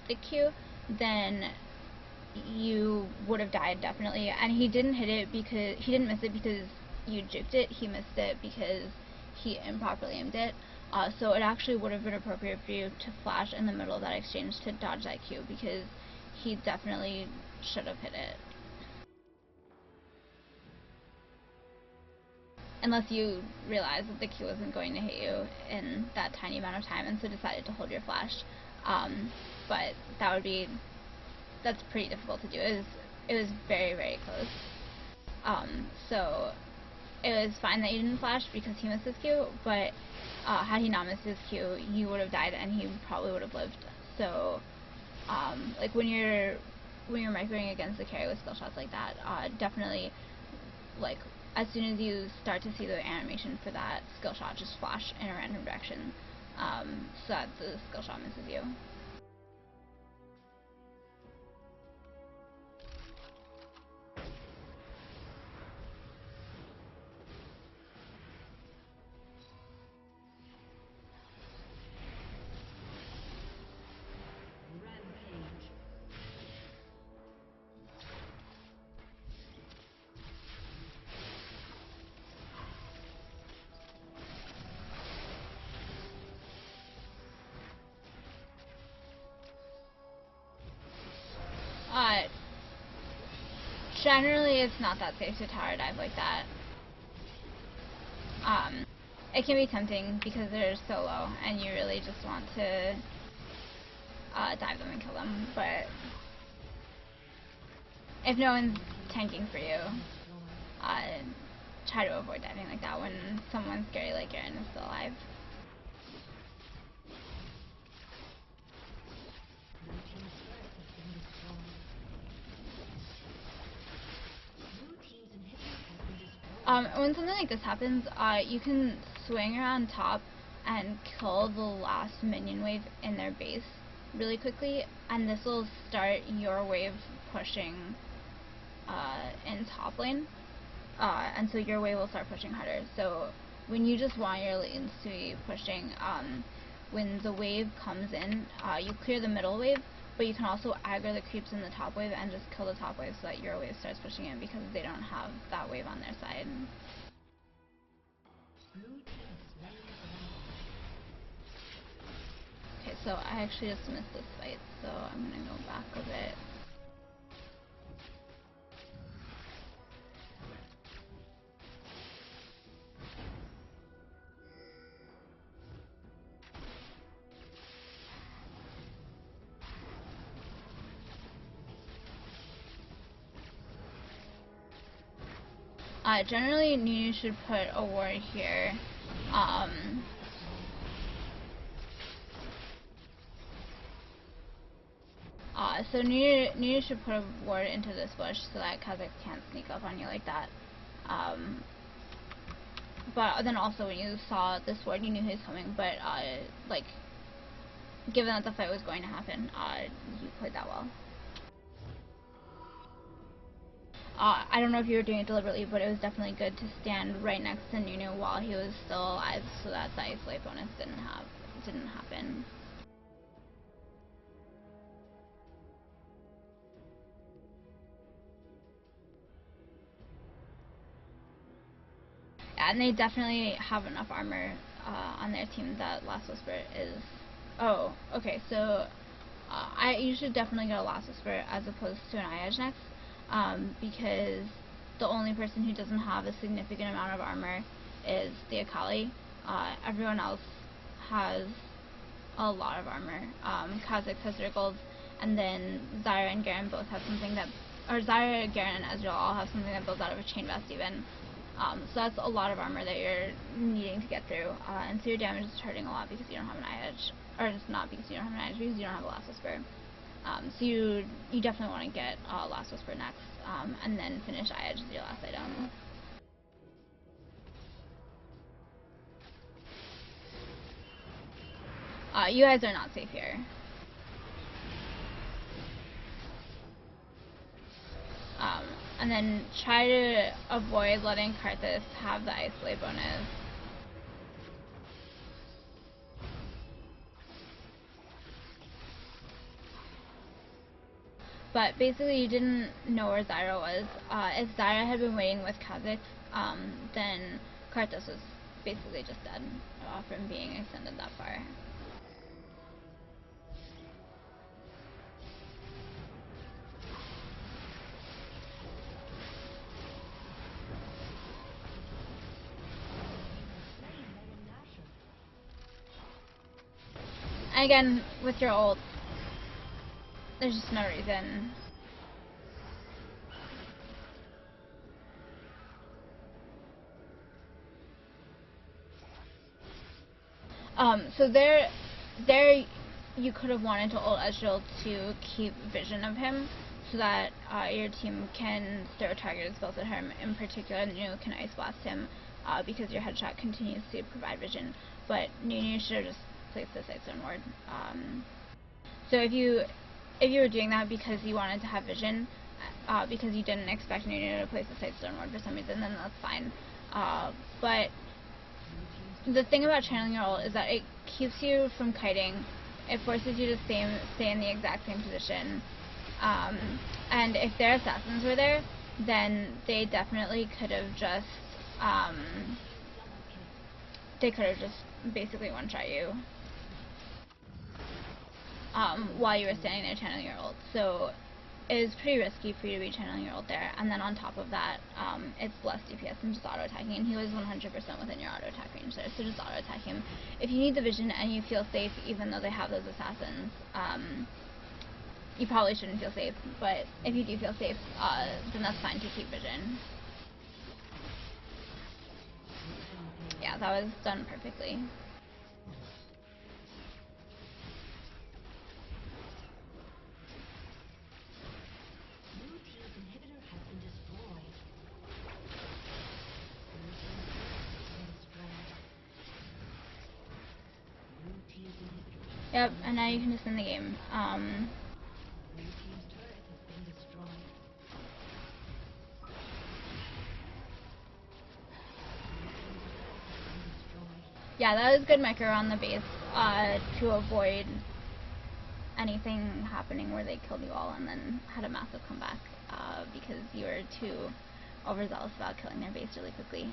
the Q, then you would have died definitely. And he didn't hit it because he didn't miss it because you juked it. He missed it because he improperly aimed it. So it actually would have been appropriate for you to flash in the middle of that exchange to dodge that Q, because he definitely should have hit it. Unless you realized that the Q wasn't going to hit you in that tiny amount of time and so decided to hold your flash. But that's pretty difficult to do. It was very, very close. So it was fine that you didn't flash because he missed his Q, but had he not missed his Q, you would have died and he probably would have lived. So like when you're microing against the carry with skill shots like that, definitely, like, as soon as you start to see the animation for that skill shot, just flash in a random direction, so that the skill shot misses you. Generally, it's not that safe to tower dive like that. It can be tempting because they're so low and you really just want to dive them and kill them, but if no one's tanking for you, try to avoid diving like that when someone scary like Garen is still alive. When something like this happens, you can swing around top and kill the last minion wave in their base really quickly, and this will start your wave pushing in top lane, and so your wave will start pushing harder. So when you just want your lanes to be pushing, when the wave comes in, you clear the middle wave, but you can also aggro the creeps in the top wave and just kill the top wave so that your wave starts pushing in, because they don't have that wave on their side. Okay, so I actually just missed this fight, so I'm gonna go back a bit. Generally, Nunu should put a ward here. So Nunu should put a ward into this bush so that Kha'Zix can't sneak up on you like that. But then also when you saw this ward, you knew he was coming, but like, given that the fight was going to happen, you played that well. I don't know if you were doing it deliberately, but it was definitely good to stand right next to Nunu while he was still alive, so that the isolate bonus didn't happen. Yeah, and they definitely have enough armor on their team that Last Whisper is. Oh, okay, so you should definitely get a Last Whisper as opposed to an Eye-Edge next. Because the only person who doesn't have a significant amount of armor is the Akali. Everyone else has a lot of armor. Kha'Zix has Rickles, and then Zyra and Garen both have something that, or Zyra, Garen, and Ezreal all have something that builds out of a chain vest even. So that's a lot of armor that you're needing to get through, and so your damage is hurting a lot because you don't have an Eye-Edge, or it's not because you don't have an Eye-Edge, because you don't have a Last Whisper. So you definitely want to get Last Whisper next, and then finish Eye-Edge as your last item. You guys are not safe here. And then try to avoid letting Karthus have the isolate bonus. But basically you didn't know where Zyra was. If Zyra had been waiting with Kha'Zix, then Karthus was basically just dead from being extended that far. Again, with your ult, there's just no reason. So there you could have wanted to ult Ezreal to keep vision of him, so that your team can throw targeted spells at him. In particular, Nunu can Ice Blast him, because your headshot continues to provide vision. But Nunu should have just placed the Sightstone Ward. So if you were doing that because you wanted to have vision, because you didn't expect Nunu to place the Sightstone Ward for some reason, then that's fine. But the thing about channeling your ult is that it keeps you from kiting. It forces you to stay in the exact same position. And if their assassins were there, then they definitely could have just basically one-shot you while you were standing there channeling your ult. So it is pretty risky for you to be channeling your ult there, and then on top of that, it's less DPS than just auto-attacking, and he was 100% within your auto-attack range there, so just auto-attack him. If you need the vision and you feel safe, even though they have those assassins, you probably shouldn't feel safe, but if you do feel safe, then that's fine to keep vision. Yeah, that was done perfectly. Yep, and now you can just win the game. Yeah, that was good micro on the base to avoid anything happening where they killed you all and then had a massive comeback because you were too overzealous about killing their base really quickly.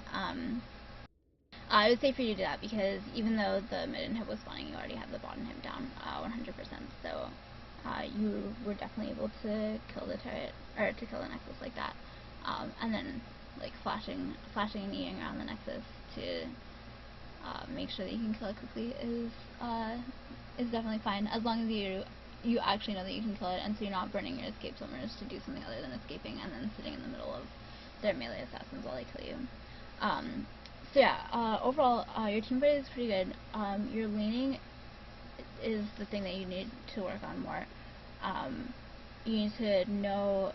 I would say for you to do that because even though the mid inhib was spawning, you already had the bot inhib down 100%. So you were definitely able to kill the turret or to kill the nexus like that, and then like flashing and eating around the nexus to make sure that you can kill it quickly is definitely fine, as long as you actually know that you can kill it, and so you're not burning your escape swimmers to do something other than escaping and then sitting in the middle of their melee assassins while they kill you. So yeah, overall, your team fight is pretty good. Your laning is the thing that you need to work on more. You need to know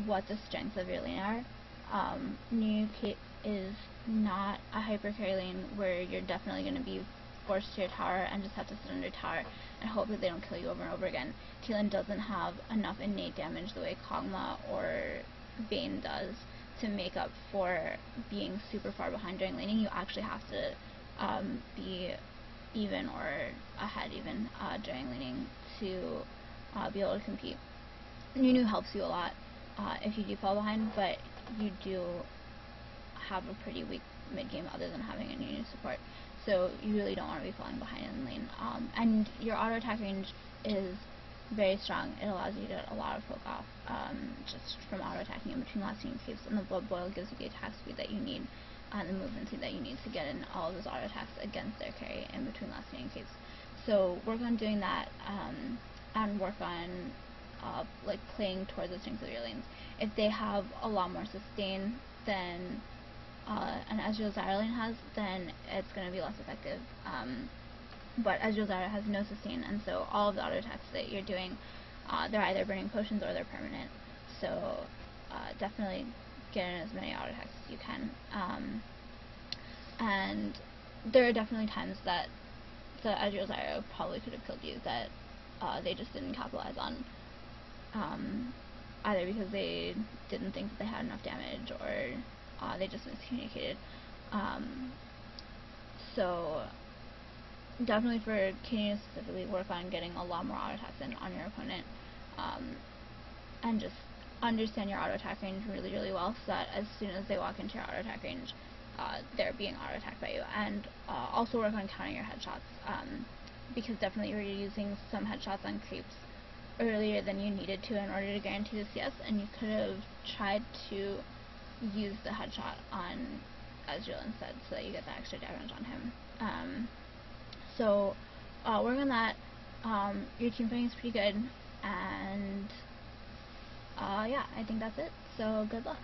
what the strengths of your lane are. New Kate is not a hyper carry lane where you're definitely going to be forced to your tower and just have to sit under tower and hope that they don't kill you over and over again. Caitlyn doesn't have enough innate damage the way Kog'Maw or Vayne does to make up for being super far behind during laning. You actually have to be even or ahead even during laning to be able to compete. Nunu helps you a lot if you do fall behind, but you do have a pretty weak mid game other than having a Nunu support. So you really don't want to be falling behind in lane. And your auto attack range is very strong. It allows you to get a lot of poke off just from auto attacking in between last singing escapes, and the blood boil gives you the attack speed that you need and the movement speed that you need to get in all of those auto attacks against their carry in between last singing escapes. So work on doing that and work on like playing towards the strengths of your lanes. If they have a lot more sustain than an Ezreal Zyra lane has, then it's going to be less effective. But Ezreal Zyra has no sustain, and so all of the auto attacks that you're doing, they're either burning potions or they're permanent. So definitely get in as many auto attacks as you can. And there are definitely times that the Ezreal Zyra probably could have killed you that they just didn't capitalize on. Either because they didn't think that they had enough damage or they just miscommunicated. So definitely for Caitlyn specifically, work on getting a lot more auto attacks in on your opponent. and just understand your auto attack range really, really well, so that as soon as they walk into your auto attack range, they're being auto attacked by you. And also work on counting your headshots, because definitely you were using some headshots on creeps earlier than you needed to in order to guarantee the CS, and you could have tried to use the headshot on Ezreal instead, so that you get the extra damage on him. So work on that. Your team fighting is pretty good, and yeah, I think that's it. So good luck.